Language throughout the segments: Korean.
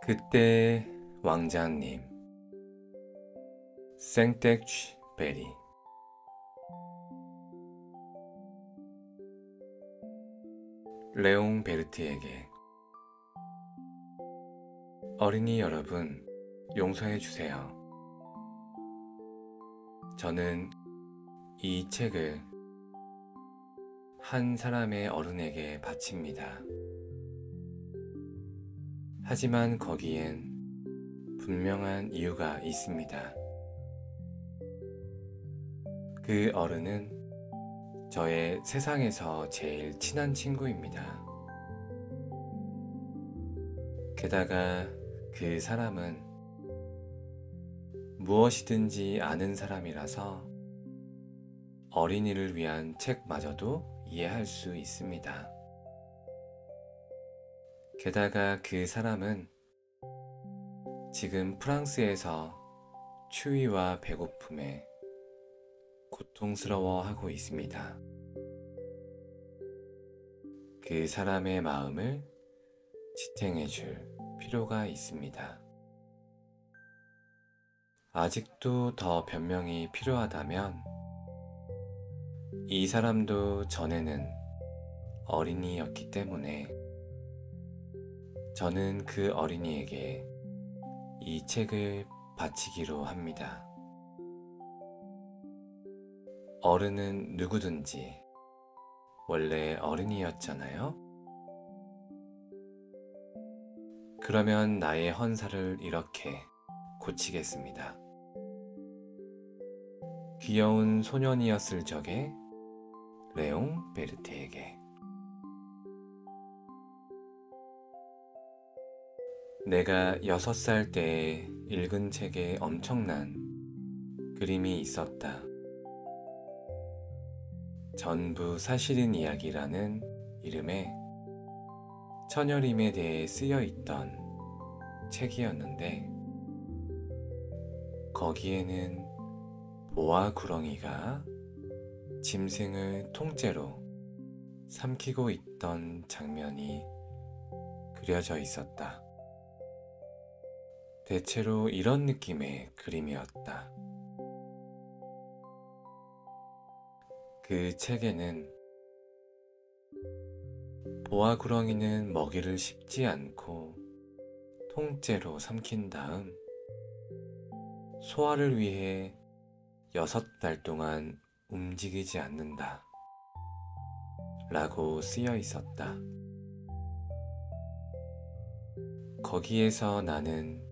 그때 왕자님 생텍쥐 베리. 레옹 베르트에게. 어린이 여러분, 용서해 주세요. 저는 이 책을 한 사람의 어른에게 바칩니다. 하지만 거기엔 분명한 이유가 있습니다. 그 어른은 저의 세상에서 제일 친한 친구입니다. 게다가 그 사람은 무엇이든지 아는 사람이라서 어린이를 위한 책마저도 이해할 수 있습니다. 게다가 그 사람은 지금 프랑스에서 추위와 배고픔에 고통스러워하고 있습니다. 그 사람의 마음을 지탱해 줄 필요가 있습니다. 아직도 더 변명이 필요하다면 이 사람도 전에는 어린이였기 때문에 저는 그 어린이에게 이 책을 바치기로 합니다. 어른은 누구든지 원래 어른이었잖아요. 그러면 나의 헌사를 이렇게 고치겠습니다. 귀여운 소년이었을 적에 레옹 베르트에게. 내가 6살 때 읽은 책에 엄청난 그림이 있었다. 전부 사실인 이야기라는 이름의 처녀림에 대해 쓰여 있던 책이었는데 거기에는 보아 구렁이가 짐승을 통째로 삼키고 있던 장면이 그려져 있었다. 대체로 이런 느낌의 그림이었다. 그 책에는 보아 구렁이는 먹이를 씹지 않고 통째로 삼킨 다음 소화를 위해 6달 동안 움직이지 않는다 라고 쓰여 있었다. 거기에서 나는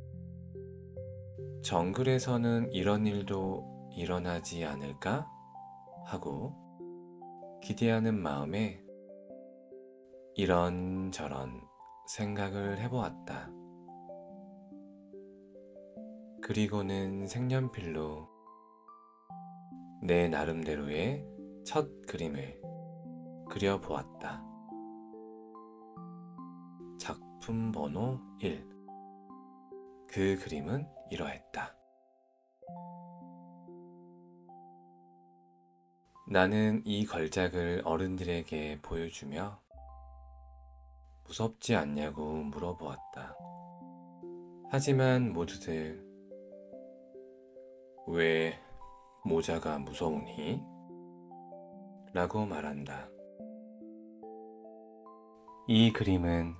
정글에서는 이런 일도 일어나지 않을까 하고 기대하는 마음에 이런저런 생각을 해보았다. 그리고는 색연필로 내 나름대로의 첫 그림을 그려보았다. 작품 번호 1. 그 그림은 이러했다. 나는 이 걸작을 어른들에게 보여주며 무섭지 않냐고 물어보았다. 하지만 모두들 왜 모자가 무서우니? 라고 말한다. 이 그림은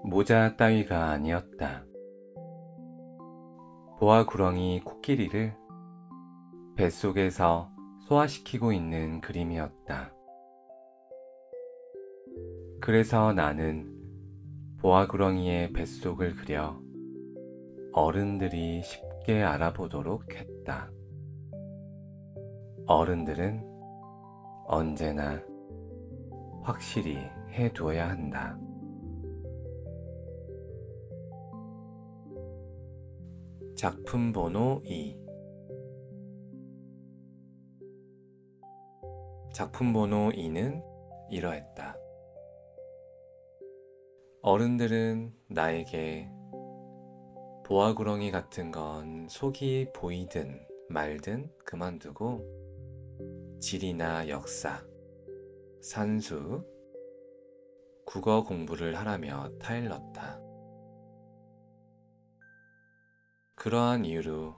모자 따위가 아니었다. 보아 구렁이 코끼리를 뱃속에서 소화시키고 있는 그림이었다. 그래서 나는 보아 구렁이의 뱃속을 그려 어른들이 쉽게 알아보도록 했다. 어른들은 언제나 확실히 해두어야 한다. 작품 번호 2. 작품 번호 2는 이러했다. 어른들은 나에게 보아구렁이 같은 건 속이 보이든 말든 그만두고 지리나 역사, 산수, 국어 공부를 하라며 타일렀다. 그러한 이유로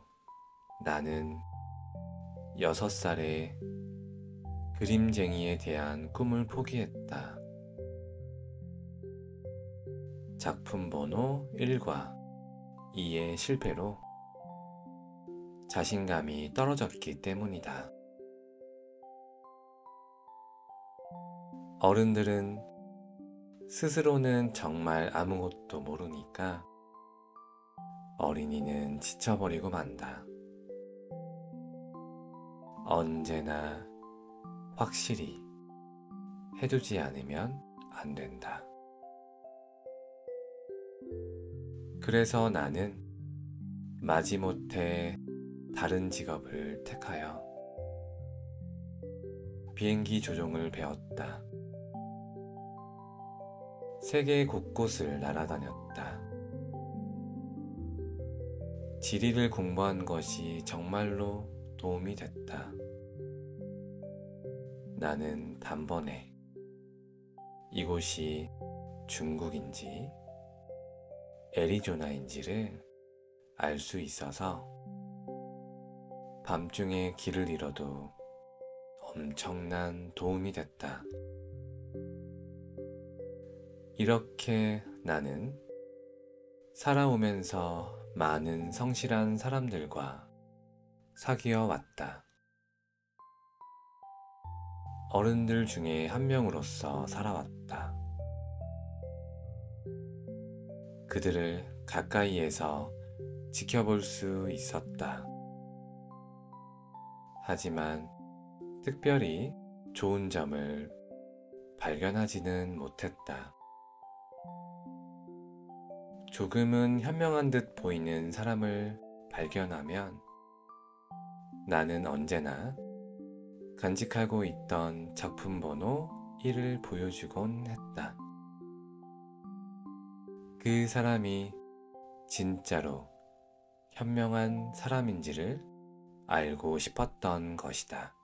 나는 6살에 그림쟁이에 대한 꿈을 포기했다. 작품 번호 1과 2의 실패로 자신감이 떨어졌기 때문이다. 어른들은 스스로는 정말 아무것도 모르니까 어린이는 지쳐버리고 만다. 언제나 확실히 해두지 않으면 안 된다. 그래서 나는 마지못해 다른 직업을 택하여 비행기 조종을 배웠다. 세계 곳곳을 날아다녔다. 지리를 공부한 것이 정말로 도움이 됐다. 나는 단번에 이곳이 중국인지 애리조나인지를 알 수 있어서 밤중에 길을 잃어도 엄청난 도움이 됐다. 이렇게 나는 살아오면서 많은 성실한 사람들과 사귀어 왔다. 어른들 중에 한 명으로서 살아왔다. 그들을 가까이에서 지켜볼 수 있었다. 하지만 특별히 좋은 점을 발견하지는 못했다. 조금은 현명한 듯 보이는 사람을 발견하면 나는 언제나 간직하고 있던 작품 번호 1을 보여주곤 했다. 그 사람이 진짜로 현명한 사람인지를 알고 싶었던 것이다.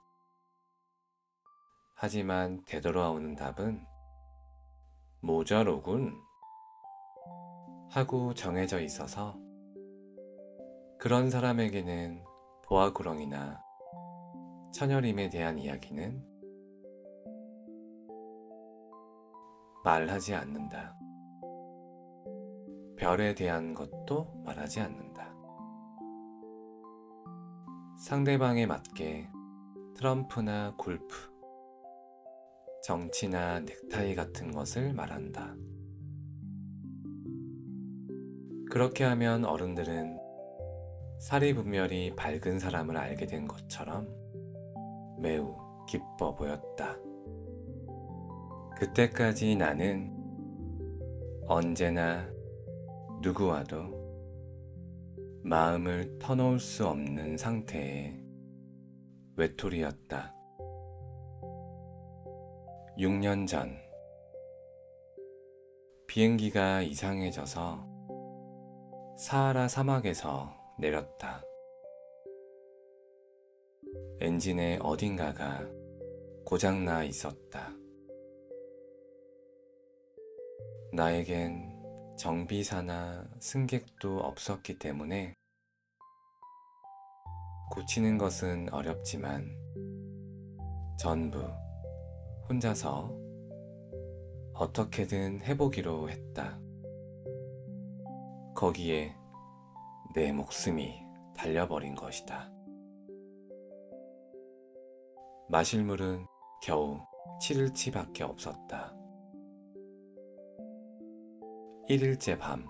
하지만 되돌아오는 답은 모자로군 하고 정해져 있어서 그런 사람에게는 보아구렁이나 처녀림에 대한 이야기는 말하지 않는다. 별에 대한 것도 말하지 않는다. 상대방에 맞게 트럼프나 골프, 정치나 넥타이 같은 것을 말한다. 그렇게 하면 어른들은 사리분별이 밝은 사람을 알게 된 것처럼 매우 기뻐 보였다. 그때까지 나는 언제나 누구와도 마음을 터놓을 수 없는 상태의 외톨이였다. 6년 전 비행기가 이상해져서 사하라 사막에서 내렸다. 엔진의 어딘가가 고장나 있었다. 나에겐 정비사나 승객도 없었기 때문에 고치는 것은 어렵지만 전부 혼자서 어떻게든 해보기로 했다. 거기에 내 목숨이 달려버린 것이다. 마실 물은 겨우 7일치밖에 없었다. 1일째 밤,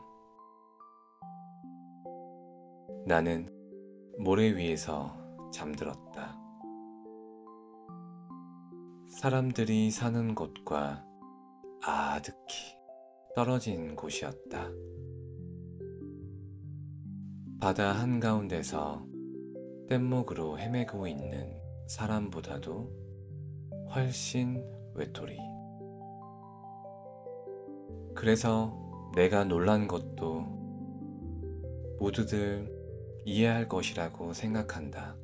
나는 모래 위에서 잠들었다. 사람들이 사는 곳과 아득히 떨어진 곳이었다. 바다 한가운데서 뗏목으로 헤매고 있는 사람보다도 훨씬 외톨이. 그래서 내가 놀란 것도 모두들 이해할 것이라고 생각한다.